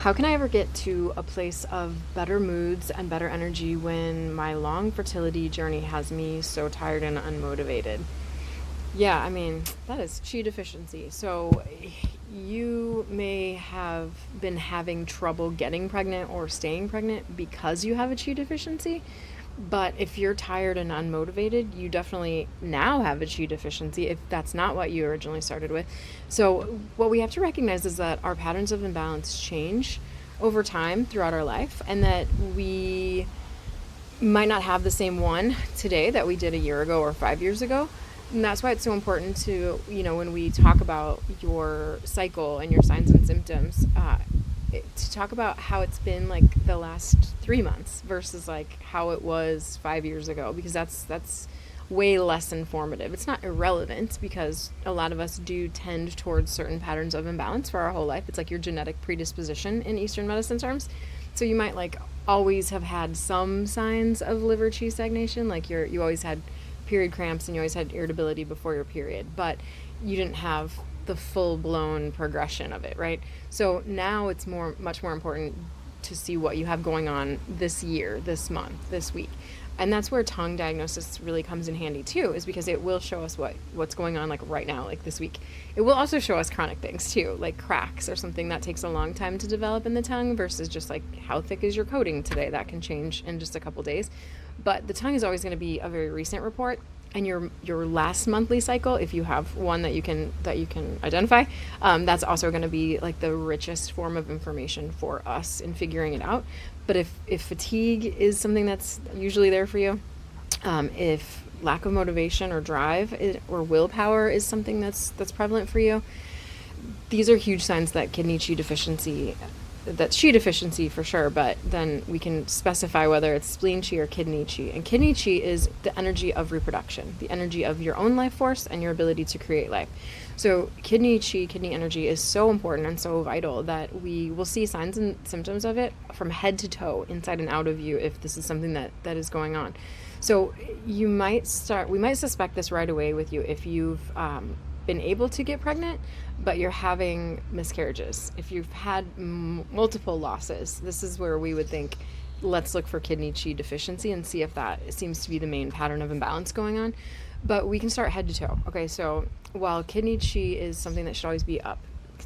How can I ever get to a place of better moods and better energy when my long fertility journey has me so tired and unmotivated? Yeah, I mean, that is Qi deficiency. So you may have been having trouble getting pregnant or staying pregnant because you have a Qi deficiency. But if you're tired and unmotivated, you definitely now have a Qi deficiency if that's not what you originally started with. So, what we have to recognize is that our patterns of imbalance change over time throughout our life, and that we might not have the same one today that we did a year ago or 5 years ago. And that's why it's so important to, when we talk about your cycle and your signs and symptoms, to talk about how it's been like the last 3 months versus like how it was 5 years ago, because that's way less informative. It's not irrelevant because a lot of us do tend towards certain patterns of imbalance for our whole life. It's like your genetic predisposition in Eastern medicine terms. So you might like always have had some signs of liver qi stagnation, like you always had period cramps and you always had irritability before your period, but you didn't have the full-blown progression of it, right? So now it's much more important to see what you have going on this year, this month, this week. And that's where tongue diagnosis really comes in handy too, is because it will show us what's going on like right now, like this week. It will also show us chronic things too, like cracks or something that takes a long time to develop in the tongue versus just like how thick is your coating today. That can change in just a couple days. But the tongue is always going to be a very recent report. And your last monthly cycle, if you have one that you can identify, that's also going to be like the richest form of information for us in figuring it out. But if fatigue is something that's usually there for you, if lack of motivation or drive or willpower is something that's prevalent for you, these are huge signs that kidney qi deficiency. That's qi deficiency for sure, but then we can specify whether it's spleen qi or kidney qi. And kidney qi is the energy of reproduction, the energy of your own life force and your ability to create life. So kidney qi, kidney energy is so important and so vital that we will see signs and symptoms of it from head to toe, inside and out of you, if this is something that is going on. So we might suspect this right away with you if you've been able to get pregnant, but you're having miscarriages. If you've had multiple losses, this is where we would think, let's look for kidney qi deficiency and see if that seems to be the main pattern of imbalance going on. But we can start head to toe. Okay, so while kidney qi is something that should always be up,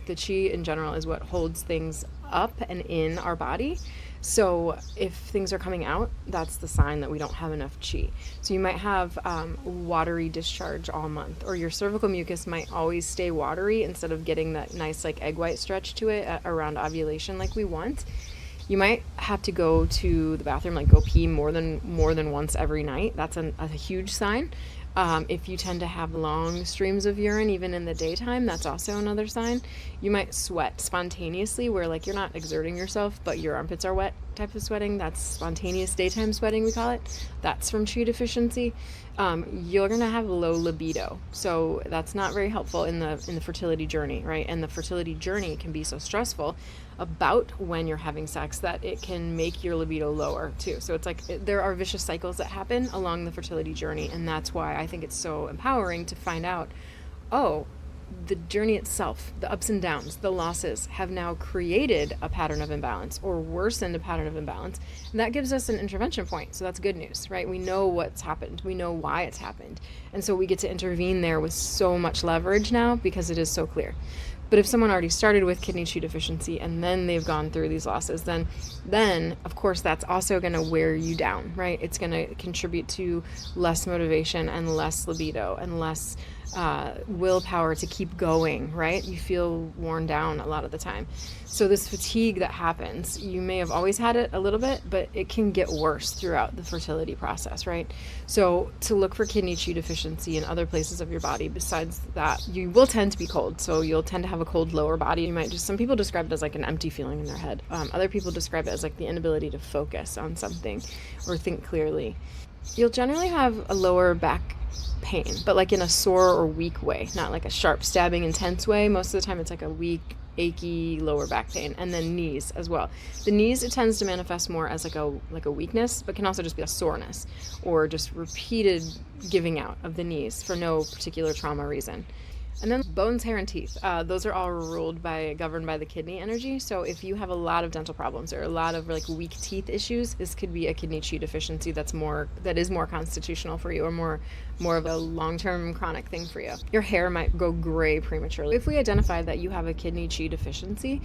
the qi in general is what holds things up and in our body. So if things are coming out, that's the sign that we don't have enough qi. So you might have watery discharge all month, or your cervical mucus might always stay watery instead of getting that nice like egg white stretch to it around ovulation like we want. You might have to go to the bathroom, like go pee more than once every night. That's a huge sign. If you tend to have long streams of urine, even in the daytime, that's also another sign. You might sweat spontaneously, where like you're not exerting yourself, but your armpits are wet type of sweating. That's spontaneous daytime sweating, we call it. That's from qi deficiency. You're gonna have low libido, so that's not very helpful in the fertility journey, right? And the fertility journey can be so stressful about when you're having sex that it can make your libido lower too. So it's like there are vicious cycles that happen along the fertility journey, and that's why I think it's so empowering to find out, oh, the journey itself, the ups and downs, the losses have now created a pattern of imbalance or worsened a pattern of imbalance. And that gives us an intervention point. So that's good news, right? We know what's happened. We know why it's happened. And so we get to intervene there with so much leverage now because it is so clear. But if someone already started with kidney qi deficiency and then they've gone through these losses, then of course that's also going to wear you down, right? It's going to contribute to less motivation and less libido and less willpower to keep going, right? You feel worn down a lot of the time. So this fatigue that happens, you may have always had it a little bit, but it can get worse throughout the fertility process, right? So to look for kidney qi deficiency in other places of your body besides that, you will tend to be cold. So you'll tend to have a cold lower body. You might some people describe it as like an empty feeling in their head. Other people describe it as like the inability to focus on something or think clearly. You'll generally have a lower back pain, but like in a sore or weak way, not like a sharp, stabbing, intense way. Most of the time it's like a weak, achy lower back pain. And then knees as well. The knees, it tends to manifest more as like a weakness, but can also just be a soreness or just repeated giving out of the knees for no particular trauma reason. And then bones, hair, and teeth. Those are all governed by the kidney energy. So if you have a lot of dental problems or a lot of like weak teeth issues, this could be a kidney Qi deficiency that is more constitutional for you, or more of a long-term chronic thing for you. Your hair might go gray prematurely. If we identify that you have a kidney Qi deficiency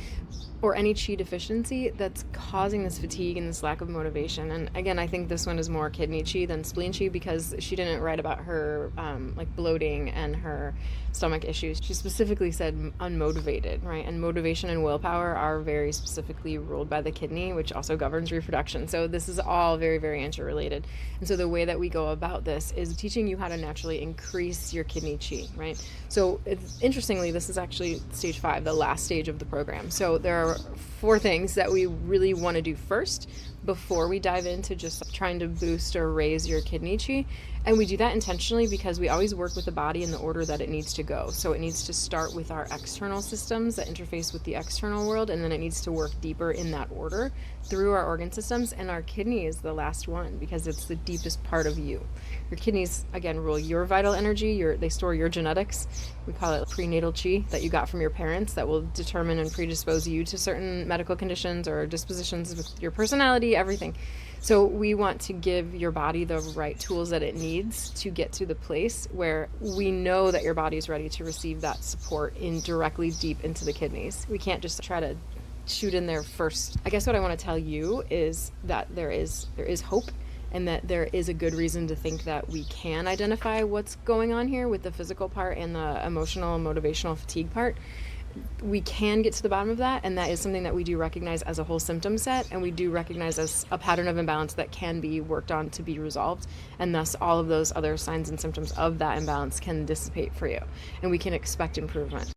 or any Qi deficiency that's causing this fatigue and this lack of motivation, and again, I think this one is more kidney Qi than spleen Qi, because she didn't write about her like bloating and her stomach issues. She specifically said unmotivated, right? And motivation and willpower are very specifically ruled by the kidney, which also governs reproduction. So this is all very, very interrelated. And so the way that we go about this is teaching you how to naturally increase your kidney Qi, right? So interestingly, this is actually stage 5, the last stage of the program. So there are 4 things that we really want to do first before we dive into just trying to boost or raise your kidney Qi. And we do that intentionally because we always work with the body in the order that it needs to go. So it needs to start with our external systems that interface with the external world, and then it needs to work deeper in that order through our organ systems. And our kidney is the last one because it's the deepest part of you. Your kidneys, again, rule your vital energy. They store your genetics. We call it prenatal Qi that you got from your parents that will determine and predispose you to certain medical conditions or dispositions with your personality, everything. So we want to give your body the right tools that it needs to get to the place where we know that your body is ready to receive that support in directly deep into the kidneys. We can't just try to shoot in there first. I guess what I want to tell you is that there is hope, and that there is a good reason to think that we can identify what's going on here with the physical part and the emotional and motivational fatigue part. We can get to the bottom of that, and that is something that we do recognize as a whole symptom set, and we do recognize as a pattern of imbalance that can be worked on to be resolved, and thus all of those other signs and symptoms of that imbalance can dissipate for you, and we can expect improvement.